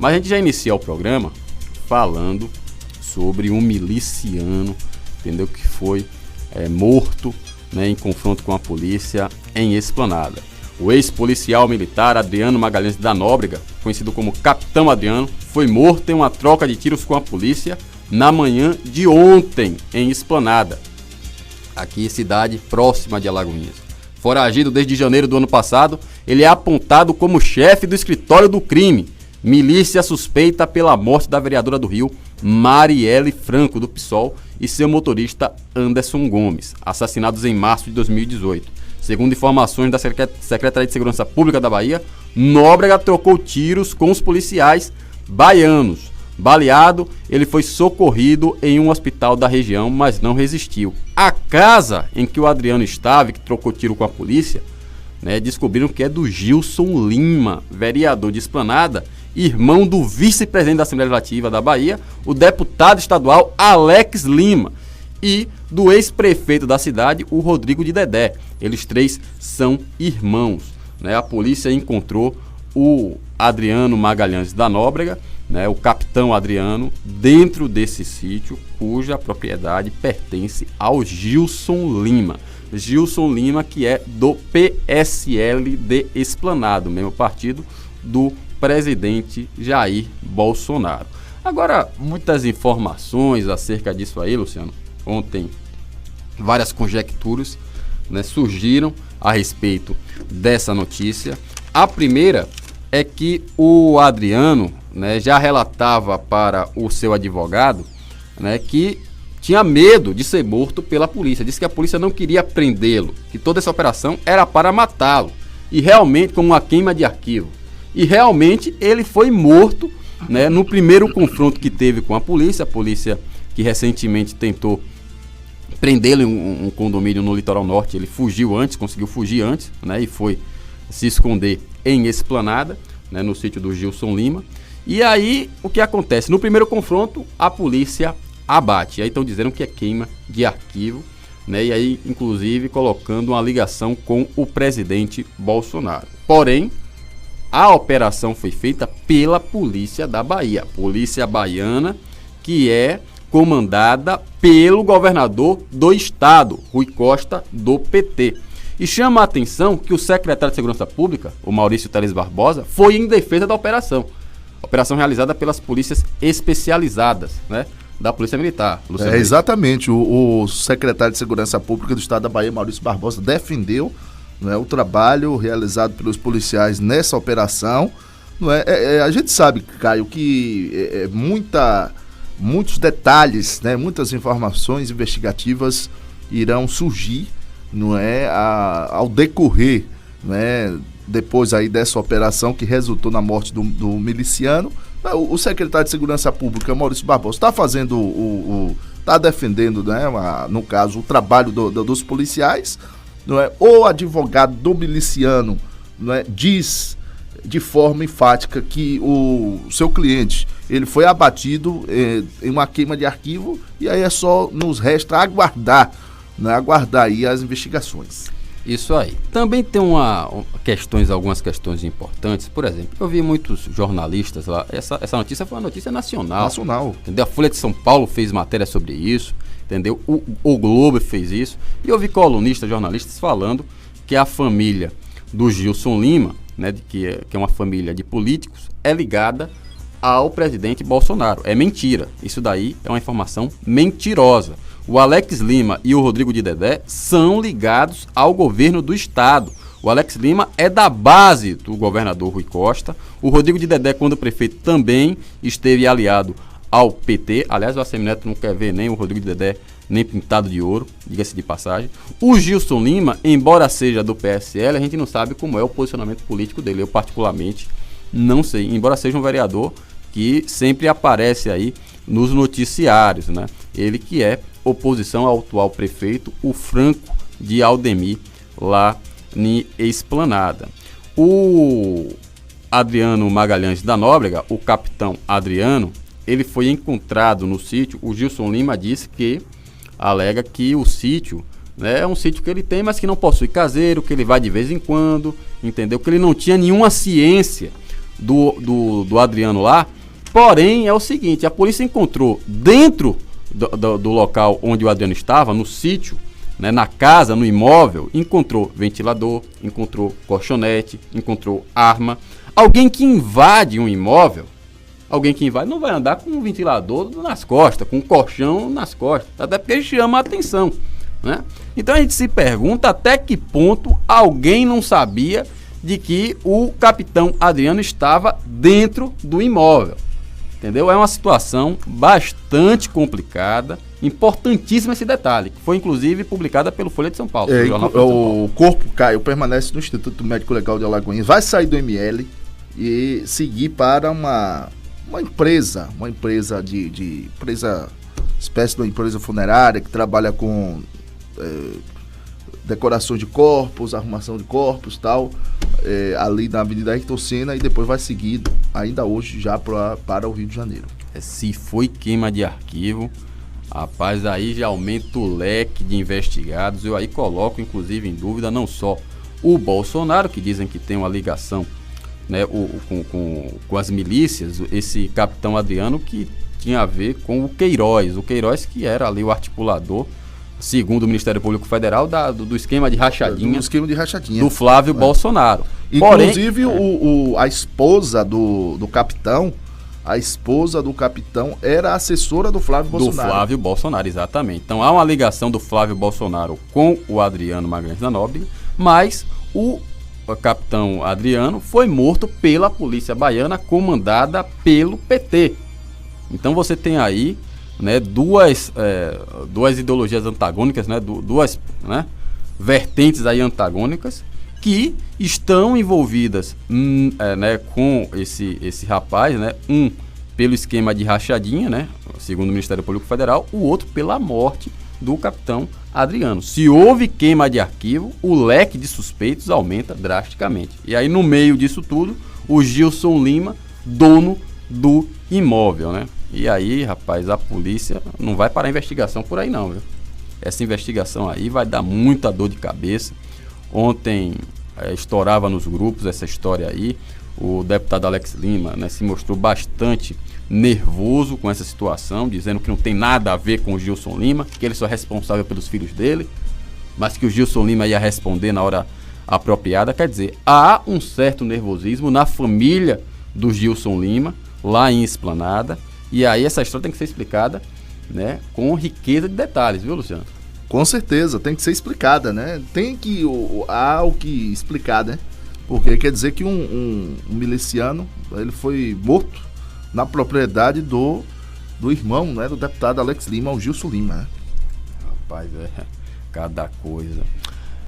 Mas a gente já inicia o programa falando sobre um miliciano, entendeu? Que foi morto, né, em confronto com a polícia em Esplanada. O ex-policial militar Adriano Magalhães da Nóbrega, conhecido como Capitão Adriano, foi morto em uma troca de tiros com a polícia na manhã de ontem em Esplanada, aqui cidade próxima de Alagoinhas. Foragido desde janeiro do ano passado, ele é apontado como chefe do escritório do crime. Milícia suspeita pela morte da vereadora do Rio, Marielle Franco, do PSOL, e seu motorista Anderson Gomes, assassinados em março de 2018. Segundo informações da Secretaria de Segurança Pública da Bahia, Nóbrega trocou tiros com os policiais baianos. Baleado, ele foi socorrido em um hospital da região, mas não resistiu. A casa em que o Adriano estava, que trocou tiro com a polícia, né, descobriram que é do Gilson Lima, vereador de Esplanada, irmão do vice-presidente da Assembleia Legislativa da Bahia, o deputado estadual Alex Lima, e do ex-prefeito da cidade, o Rodrigo de Dedé. Eles três são irmãos, né? A polícia encontrou o Adriano Magalhães da Nóbrega, né, o capitão Adriano, dentro desse sítio, cuja propriedade pertence ao Gilson Lima. Gilson Lima, que é do PSL de Esplanada, o mesmo partido do presidente Jair Bolsonaro. Agora, muitas informações acerca disso aí, Luciano. Ontem, várias conjecturas, né, surgiram a respeito dessa notícia. A primeira é que o Adriano, né, já relatava para o seu advogado, né, que tinha medo de ser morto pela polícia. Disse que a polícia não queria prendê-lo, que toda essa operação era para matá-lo. E realmente, como uma queima de arquivo. E realmente ele foi morto, né, no primeiro confronto que teve com a polícia que recentemente tentou prendê-lo em um condomínio no litoral norte. Ele conseguiu fugir antes, né, e foi se esconder em Esplanada, né, no sítio do Gilson Lima. E aí, o que acontece? No primeiro confronto, a polícia abate. E aí estão dizendo que é queima de arquivo, né, e aí, inclusive, colocando uma ligação com o presidente Bolsonaro. Porém, a operação foi feita pela Polícia da Bahia, Polícia Baiana, que é comandada pelo governador do estado, Rui Costa, do PT. E chama a atenção que o secretário de Segurança Pública, o Maurício Teles Barbosa, foi em defesa da operação. Operação realizada pelas polícias especializadas, né, da Polícia Militar. Exatamente. O secretário de Segurança Pública do estado da Bahia, Maurício Barbosa, defendeu, não é, o trabalho realizado pelos policiais nessa operação. Não é? A gente sabe, Caio, que muitos detalhes, né, muitas informações investigativas irão surgir, não é, ao decorrer, né, depois aí dessa operação que resultou na morte do miliciano. O secretário de Segurança Pública, Maurício Barbosa, está fazendo está defendendo, né, no caso, o trabalho dos policiais, não é? O advogado do miliciano, não é, diz de forma enfática que o seu cliente ele foi abatido em uma queima de arquivo, e aí só nos resta aguardar, né, aguardar aí as investigações. Isso aí. Também tem algumas questões importantes. Por exemplo, eu vi muitos jornalistas lá. Essa notícia foi uma notícia nacional. Entendeu? A Folha de São Paulo fez matéria sobre isso. Entendeu? O Globo fez isso. E eu vi colunistas, jornalistas falando que a família do Gilson Lima, né, que é uma família de políticos, é ligada ao presidente Bolsonaro. É mentira. Isso daí é uma informação mentirosa. O Alex Lima e o Rodrigo de Dedé são ligados ao governo do estado. O Alex Lima é da base do governador Rui Costa. O Rodrigo de Dedé, quando prefeito, também esteve aliado ao PT. Aliás, o ACM não quer ver nem o Rodrigo de Dedé nem pintado de ouro, diga-se de passagem. O Gilson Lima, embora seja do PSL, a gente não sabe como é o posicionamento político dele. Eu, particularmente, não sei. Embora seja um vereador que sempre aparece aí nos noticiários, né? Ele que é oposição ao atual prefeito, o Franco de Aldemir, lá em Esplanada. O Adriano Magalhães da Nóbrega, o capitão Adriano, ele foi encontrado no sítio. O Gilson Lima disse que alega que o sítio, né, é um sítio que ele tem, mas que não possui caseiro, que ele vai de vez em quando, entendeu? Que ele não tinha nenhuma ciência do Adriano lá. Porém, é o seguinte, a polícia encontrou dentro do local onde o Adriano estava, no sítio, né, na casa, no imóvel, encontrou ventilador, encontrou colchonete, encontrou arma. Alguém que invade um imóvel, não vai andar com um ventilador nas costas, com um colchão nas costas, até porque chama a atenção, né? Então a gente se pergunta até que ponto alguém não sabia de que o capitão Adriano estava dentro do imóvel. Entendeu? É uma situação bastante complicada, importantíssimo esse detalhe, que foi inclusive publicada pelo Folha de São Paulo. O corpo, Caio, permanece no Instituto Médico Legal de Alagoinhas, vai sair do ML e seguir para uma empresa, espécie de uma empresa funerária que trabalha com decoração de corpos, arrumação de corpos e tal, ali na Avenida Ayrton Senna, e depois vai seguir ainda hoje já para o Rio de Janeiro. Se foi queima de arquivo, rapaz, aí já aumenta o leque de investigados. Eu aí coloco inclusive em dúvida não só o Bolsonaro, que dizem que tem uma ligação, né, com as milícias, esse capitão Adriano que tinha a ver com o Queiroz que era ali o articulador, segundo o Ministério Público Federal, do esquema de rachadinha. Do Flávio Bolsonaro. Inclusive, a esposa do capitão, era assessora do Flávio Bolsonaro. Do Flávio Bolsonaro, exatamente. Então há uma ligação do Flávio Bolsonaro com o Adriano Magalhães da Nóbrega, mas o capitão Adriano foi morto pela polícia baiana, comandada pelo PT. Então você tem aí, né, duas ideologias antagônicas, né, duas, né, vertentes aí antagônicas que estão envolvidas né, com esse rapaz, né, um pelo esquema de rachadinha, né, segundo o Ministério Público Federal, o outro pela morte do capitão Adriano. Se houve queima de arquivo, o leque de suspeitos aumenta drasticamente. E aí no meio disso tudo, o Gilson Lima, dono do imóvel, né? E aí, rapaz, a polícia não vai parar a investigação por aí não, viu? Essa investigação aí vai dar muita dor de cabeça. Ontem estourava nos grupos essa história aí. O deputado Alex Lima, né, se mostrou bastante nervoso com essa situação, dizendo que não tem nada a ver com o Gilson Lima, que ele só é responsável pelos filhos dele, mas que o Gilson Lima ia responder na hora apropriada. Quer dizer, há um certo nervosismo na família do Gilson Lima, lá em Esplanada. E aí essa história tem que ser explicada, né, com riqueza de detalhes, viu, Luciano? Com certeza, tem que ser explicada, né? Há o que explicar, né? Porque quer dizer que um miliciano, ele foi morto na propriedade do irmão, né, do deputado Alex Lima, o Gilson Lima, né? Rapaz, cada coisa.